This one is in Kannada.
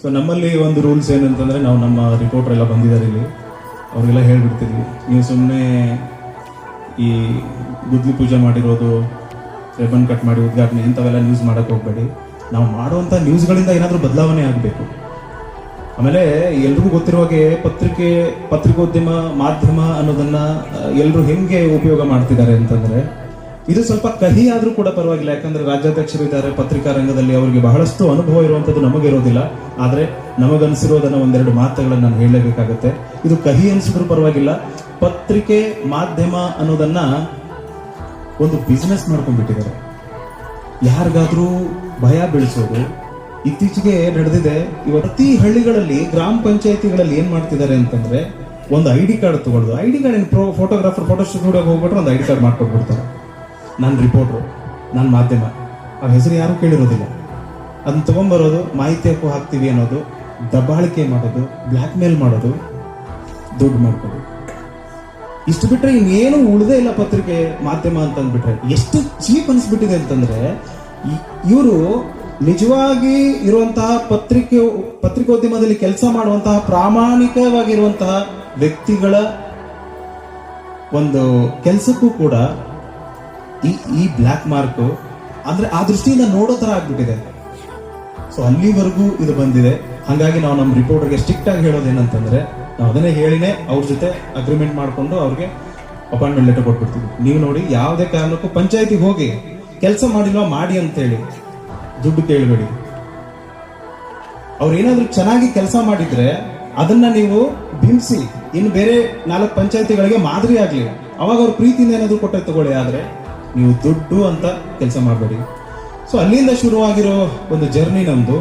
ಸೊ ನಮ್ಮಲ್ಲಿ ಒಂದು ರೂಲ್ಸ್ ಏನಂತಂದರೆ, ನಾವು ನಮ್ಮ ರಿಪೋರ್ಟರ್ ಎಲ್ಲ ಬಂದಿದ್ದಾರೆ ಇಲ್ಲಿ, ಅವ್ರಿಗೆಲ್ಲ ಹೇಳ್ಬಿಡ್ತೀವಿ, ನೀವು ಸುಮ್ಮನೆ ಈ ಗುದ್ಲಿ ಪೂಜೆ ಮಾಡಿರೋದು, ರಿಬನ್ ಕಟ್ ಮಾಡಿ ಉದ್ಘಾಟನೆ ಇಂಥವೆಲ್ಲ ನ್ಯೂಸ್ ಮಾಡೋಕ್ಕೆ ಹೋಗಬೇಡಿ. ನಾವು ಮಾಡುವಂಥ ನ್ಯೂಸ್ಗಳಿಂದ ಏನಾದರೂ ಬದಲಾವಣೆ ಆಗಬೇಕು. ಆಮೇಲೆ ಎಲ್ರಿಗೂ ಗೊತ್ತಿರೋ ಹಾಗೆ ಪತ್ರಿಕೋದ್ಯಮ ಮಾಧ್ಯಮ ಅನ್ನೋದನ್ನು ಎಲ್ಲರೂ ಹೆಂಗೆ ಉಪಯೋಗ ಮಾಡ್ತಿದ್ದಾರೆ ಅಂತಂದರೆ, ಇದು ಸ್ವಲ್ಪ ಕಹಿ ಆದರೂ ಕೂಡ ಪರವಾಗಿಲ್ಲ. ಯಾಕಂದರೆ ರಾಜ್ಯಾಧ್ಯಕ್ಷರಿದ್ದಾರೆ ಪತ್ರಿಕಾ ರಂಗದಲ್ಲಿ, ಅವರಿಗೆ ಬಹಳಷ್ಟು ಅನುಭವ ಇರುವಂಥದ್ದು ನಮಗಿರೋದಿಲ್ಲ. ಆದರೆ ನಮಗನ್ಸಿರೋದನ್ನು ಒಂದೆರಡು ಮಾತುಗಳನ್ನು ನಾನು ಹೇಳಲೇಬೇಕಾಗತ್ತೆ. ಇದು ಕಹಿ ಅನಿಸಿದ್ರು ಪರವಾಗಿಲ್ಲ, ಪತ್ರಿಕೆ ಮಾಧ್ಯಮ ಅನ್ನೋದನ್ನ ಒಂದು ಬಿಸ್ನೆಸ್ ಮಾಡ್ಕೊಂಡ್ಬಿಟ್ಟಿದ್ದಾರೆ. ಯಾರಿಗಾದ್ರೂ ಭಯ ಬೀಳಿಸೋದು ಇತ್ತೀಚೆಗೆ ನಡೆದಿದೆ. ಇವತ್ತು ಪ್ರತಿ ಹಳ್ಳಿಗಳಲ್ಲಿ ಗ್ರಾಮ ಪಂಚಾಯತಿಗಳಲ್ಲಿ ಏನ್ ಮಾಡ್ತಿದ್ದಾರೆ ಅಂತಂದ್ರೆ, ಒಂದು ID ಕಾರ್ಡ್ ತಗೊಳ್ಳೋದು. ID ಕಾರ್ಡ್ ಏನು ಫೋಟೋಗ್ರಾಫರ್ ಫೋಟೋ ಸ್ಟುಡಿಯೋಗೆ ಹೋಗ್ಬಿಟ್ರೆ ಒಂದು ID ಕಾರ್ಡ್ ಮಾಡ್ಕೊಟ್ಬಿಡ್ತಾರೆ. ನಾನು ರಿಪೋರ್ಟ್ರು, ನಾನು ಮಾಧ್ಯಮ, ಆ ಹೆಸರು ಯಾರು ಕೇಳಿರೋದಿಲ್ಲ. ಅದನ್ನ ತಗೊಂಡ್ಬರೋದು, ಮಾಹಿತಿ ಹಕ್ಕು ಹಾಕ್ತೀವಿ ಅನ್ನೋದು, ದಬ್ಬಾಳಿಕೆ ಮಾಡೋದು, ಬ್ಲ್ಯಾಕ್ ಮೇಲ್ ಮಾಡೋದು, ದುಡ್ಡು ಮಾಡ್ಕೋದು. ಇಷ್ಟು ಬಿಟ್ರೆ ಇನ್ನೇನು ಉಳಿದೇ ಇಲ್ಲ ಪತ್ರಿಕೆ ಮಾಧ್ಯಮ ಅಂತಂದ್ಬಿಟ್ರೆ. ಎಷ್ಟು ಚೀಪ್ ಅನ್ಸ್ಬಿಟ್ಟಿದೆ ಅಂತಂದ್ರೆ, ಇವರು ನಿಜವಾಗಿ ಇರುವಂತಹ ಪತ್ರಿಕೋದ್ಯಮದಲ್ಲಿ ಕೆಲಸ ಮಾಡುವಂತಹ ಪ್ರಾಮಾಣಿಕವಾಗಿರುವಂತಹ ವ್ಯಕ್ತಿಗಳ ಒಂದು ಕೆಲಸಕ್ಕೂ ಕೂಡ ಈ ಬ್ಲ್ಯಾಕ್ ಮಾರ್ಕ್ ಅಂದ್ರೆ ಆ ದೃಷ್ಟಿಯಿಂದ ನೋಡೋ ತರ ಆಗ್ಬಿಟ್ಟಿದೆ. ಸೊ ಅಲ್ಲಿವರೆಗೂ ಇದು ಬಂದಿದೆ. ಹಾಗಾಗಿ ನಾವು ನಮ್ಮ ರಿಪೋರ್ಟರ್ಗೆ ಸ್ಟ್ರಿಕ್ಟ್ ಆಗಿ ಹೇಳೋದೇನಂತಂದ್ರೆ, ನಾವು ಅದನ್ನೇ ಹೇಳಿನೇ ಅವ್ರ ಜೊತೆ ಅಗ್ರಿಮೆಂಟ್ ಮಾಡಿಕೊಂಡು ಅವ್ರಿಗೆ ಅಪಾಯಿಂಟ್ಮೆಂಟ್ ಲೆಟರ್ ಕೊಟ್ಬಿಡ್ತೀವಿ. ನೀವು ನೋಡಿ, ಯಾವುದೇ ಕಾರಣಕ್ಕೂ ಪಂಚಾಯತಿಗೆ ಹೋಗಿ ಕೆಲಸ ಮಾಡಿಲ್ವಾ ಮಾಡಿ ಅಂತೇಳಿ ದುಡ್ಡು ಕೇಳಬೇಡಿ. ಅವ್ರು ಏನಾದ್ರೂ ಚೆನ್ನಾಗಿ ಕೆಲಸ ಮಾಡಿದ್ರೆ ಅದನ್ನ ನೀವು ಬಿಂಬಿಸಿ ಇನ್ನು ಬೇರೆ 4 ಪಂಚಾಯತಿಗಳಿಗೆ ಮಾದರಿ ಆಗ್ಲಿ, ಅವಾಗ ಅವ್ರ ಪ್ರೀತಿಯಿಂದ ಏನಾದ್ರು ಕೊಟ್ಟರೆ ತಗೊಳ್ಳಿ. ಆದ್ರೆ ನೀವು ದುಡ್ಡು ಅಂತ ಕೆಲಸ ಮಾಡಬೇಡಿ. ಸೊ ಅಲ್ಲಿಂದ ಶುರುವಾಗಿರೋ ಒಂದು ಜರ್ನಿ ನಮ್ದು.